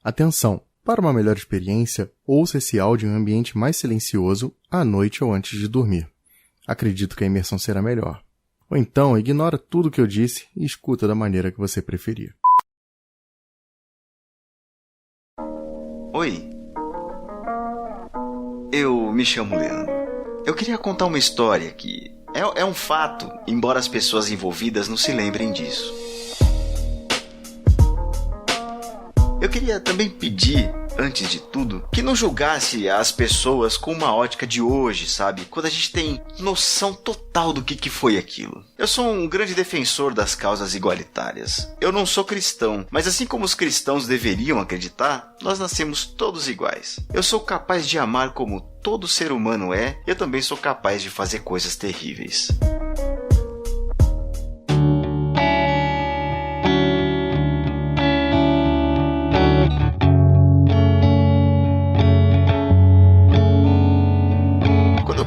Atenção! Para uma melhor experiência, ouça esse áudio em um ambiente mais silencioso à noite ou antes de dormir. Acredito que a imersão será melhor. Ou então, ignora tudo o que eu disse e escuta da maneira que você preferir. Oi, eu me chamo Leandro. Eu queria contar uma história que é um fato, embora as pessoas envolvidas não se lembrem disso. Eu queria também pedir, antes de tudo, que não julgasse as pessoas com uma ótica de hoje, sabe? Quando a gente tem noção total do que foi aquilo. Eu sou um grande defensor das causas igualitárias. Eu não sou cristão, mas assim como os cristãos deveriam acreditar, nós nascemos todos iguais. Eu sou capaz de amar como todo ser humano é, eu também sou capaz de fazer coisas terríveis.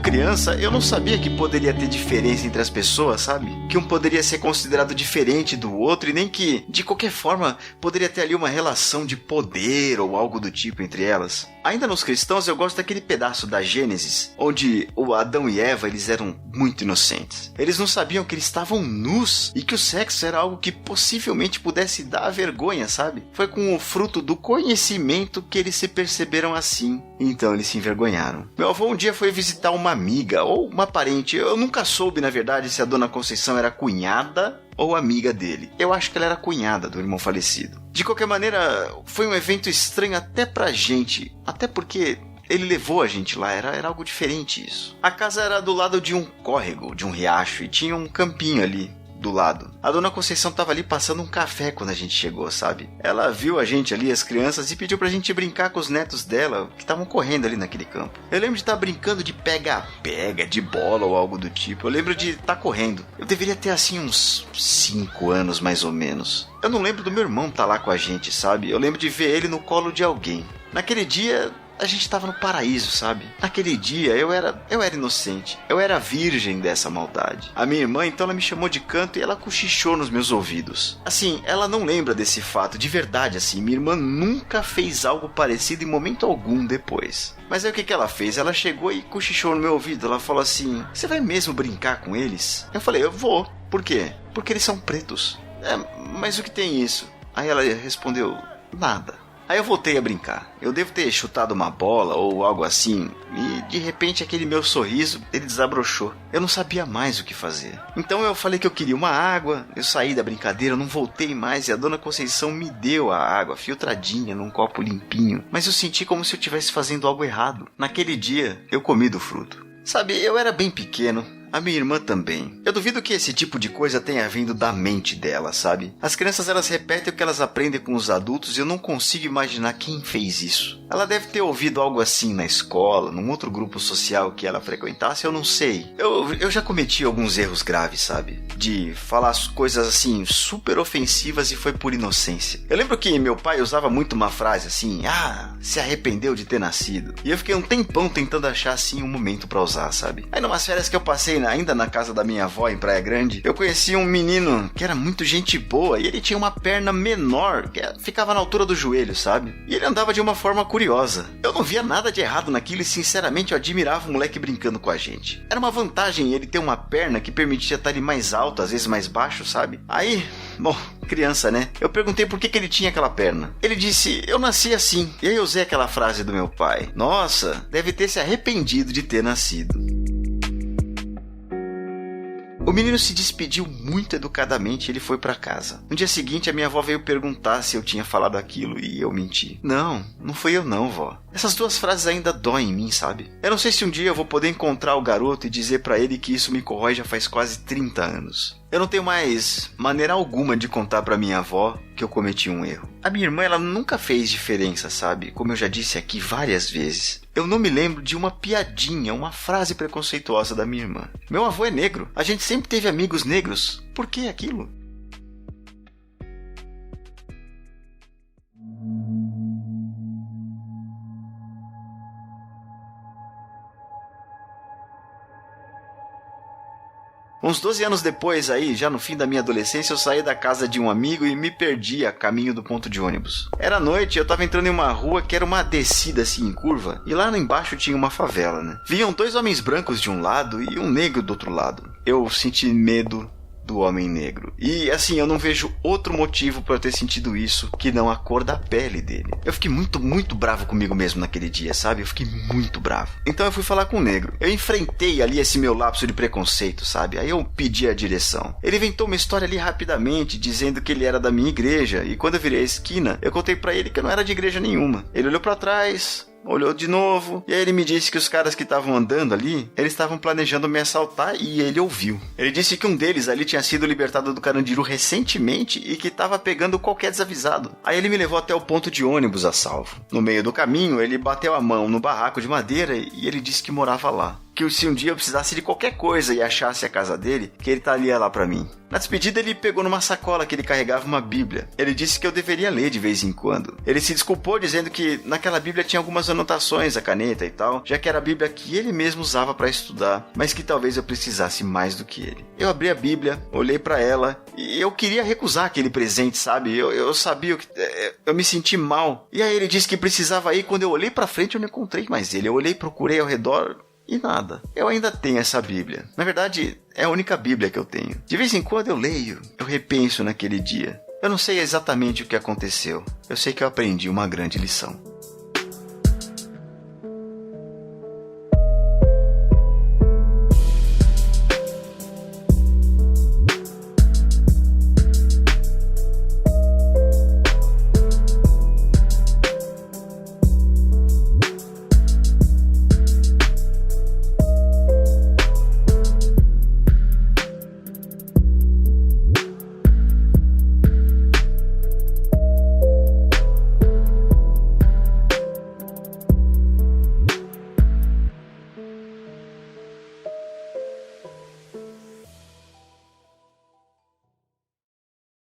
Criança, eu não sabia que poderia ter diferença entre as pessoas, sabe? Que um poderia ser considerado diferente do outro e nem que, de qualquer forma, poderia ter ali uma relação de poder ou algo do tipo entre elas. Ainda nos cristãos, eu gosto daquele pedaço da Gênesis, onde o Adão e Eva, eles eram muito inocentes. Eles não sabiam que eles estavam nus e que o sexo era algo que possivelmente pudesse dar vergonha, sabe? Foi com o fruto do conhecimento que eles se perceberam assim. Então eles se envergonharam. Meu avô um dia foi visitar uma amiga ou uma parente. Eu nunca soube, na verdade, se a dona Conceição era cunhada ou amiga dele. Eu acho que ela era cunhada do irmão falecido. De qualquer maneira, foi um evento estranho até pra gente. Até porque ele levou a gente lá, era algo diferente isso. A casa era do lado de um córrego, de um riacho, e tinha um campinho ali do lado. A dona Conceição tava ali passando um café quando a gente chegou, sabe? Ela viu a gente ali, as crianças, e pediu pra gente brincar com os netos dela, que estavam correndo ali naquele campo. Eu lembro de estar brincando de pega-pega, de bola ou algo do tipo. Eu lembro de estar correndo. Eu deveria ter, assim, uns 5 anos, mais ou menos. Eu não lembro do meu irmão estar lá com a gente, sabe? Eu lembro de ver ele no colo de alguém. Naquele dia, a gente estava no paraíso, sabe? Naquele dia eu era inocente. Eu era virgem dessa maldade. A minha irmã, então, ela me chamou de canto e ela cochichou nos meus ouvidos. Assim, ela não lembra desse fato, de verdade, assim. Minha irmã nunca fez algo parecido em momento algum depois. Mas aí o que ela fez? Ela chegou e cochichou no meu ouvido. Ela falou assim: "Você vai mesmo brincar com eles?" Eu falei: "Eu vou." "Por quê?" "Porque eles são pretos." Mas o que tem isso?" Aí ela respondeu: "Nada." Aí eu voltei a brincar. Eu devo ter chutado uma bola ou algo assim, e de repente aquele meu sorriso, ele desabrochou. Eu não sabia mais o que fazer. Então eu falei que eu queria uma água, eu saí da brincadeira, eu não voltei mais, e a dona Conceição me deu a água, filtradinha, num copo limpinho. Mas eu senti como se eu estivesse fazendo algo errado. Naquele dia, eu comi do fruto. Sabe, eu era bem pequeno. A minha irmã também. Eu duvido que esse tipo de coisa tenha vindo da mente dela, sabe? As crianças, elas repetem o que elas aprendem com os adultos e eu não consigo imaginar quem fez isso. Ela deve ter ouvido algo assim na escola, num outro grupo social que ela frequentasse, eu não sei. Eu já cometi alguns erros graves, sabe? De falar coisas assim, super ofensivas, e foi por inocência. Eu lembro que meu pai usava muito uma frase assim: se arrependeu de ter nascido. E eu fiquei um tempão tentando achar assim um momento pra usar, sabe? Aí numas férias que eu passei ainda na casa da minha avó em Praia Grande, eu conheci um menino que era muito gente boa e ele tinha uma perna menor, que ficava na altura do joelho, sabe? E ele andava de uma forma curiosa. Eu não via nada de errado naquilo e sinceramente eu admirava o moleque brincando com a gente. Era uma vantagem ele ter uma perna que permitia estar ali mais alto, às vezes mais baixo, sabe? Aí, bom, criança, né? Eu perguntei por que ele tinha aquela perna. Ele disse: "Eu nasci assim." E aí eu usei aquela frase do meu pai: "Nossa, deve ter se arrependido de ter nascido." O menino se despediu muito educadamente e ele foi pra casa. No dia seguinte, a minha avó veio perguntar se eu tinha falado aquilo e eu menti. Não fui eu não, vó. Essas duas frases ainda doem em mim, sabe? Eu não sei se um dia eu vou poder encontrar o garoto e dizer pra ele que isso me corrói já faz quase 30 anos. Eu não tenho mais maneira alguma de contar pra minha avó que eu cometi um erro. A minha irmã, ela nunca fez diferença, sabe? Como eu já disse aqui várias vezes. Eu não me lembro de uma piadinha, uma frase preconceituosa da minha irmã. Meu avô é negro. A gente sempre teve amigos negros. Por que aquilo? Uns 12 anos depois aí, já no fim da minha adolescência, eu saí da casa de um amigo e me perdi a caminho do ponto de ônibus. Era noite e eu tava entrando em uma rua que era uma descida assim em curva, e lá embaixo tinha uma favela, né? Vinham 2 homens brancos de um lado e um negro do outro lado. Eu senti medo do homem negro. E assim, eu não vejo outro motivo pra eu ter sentido isso que não a cor da pele dele. Eu fiquei muito bravo comigo mesmo naquele dia, sabe? Eu fiquei muito bravo. Então eu fui falar com o negro. Eu enfrentei ali esse meu lapso de preconceito, sabe? Aí eu pedi a direção. Ele inventou uma história ali rapidamente, dizendo que ele era da minha igreja, e quando eu virei a esquina, eu contei pra ele que eu não era de igreja nenhuma. Ele olhou pra trás, olhou de novo, e aí ele me disse que os caras que estavam andando ali, eles estavam planejando me assaltar, e ele ouviu. Ele disse que um deles ali tinha sido libertado do Carandiru recentemente e que estava pegando qualquer desavisado. Aí ele me levou até o ponto de ônibus a salvo. No meio do caminho, ele bateu a mão no barraco de madeira e ele disse que morava lá. Que se um dia eu precisasse de qualquer coisa e achasse a casa dele, que ele estaria lá pra mim. Na despedida, ele pegou numa sacola que ele carregava uma bíblia. Ele disse que eu deveria ler de vez em quando. Ele se desculpou dizendo que naquela bíblia tinha algumas anotações, a caneta e tal, já que era a bíblia que ele mesmo usava pra estudar, mas que talvez eu precisasse mais do que ele. Eu abri a bíblia, olhei pra ela e eu queria recusar aquele presente, sabe? Eu sabia que eu me senti mal. E aí ele disse que precisava ir. Quando eu olhei pra frente, eu não encontrei mais ele. Eu olhei, procurei ao redor e nada. Eu ainda tenho essa Bíblia. Na verdade, é a única Bíblia que eu tenho. De vez em quando eu leio, eu repenso naquele dia. Eu não sei exatamente o que aconteceu. Eu sei que eu aprendi uma grande lição.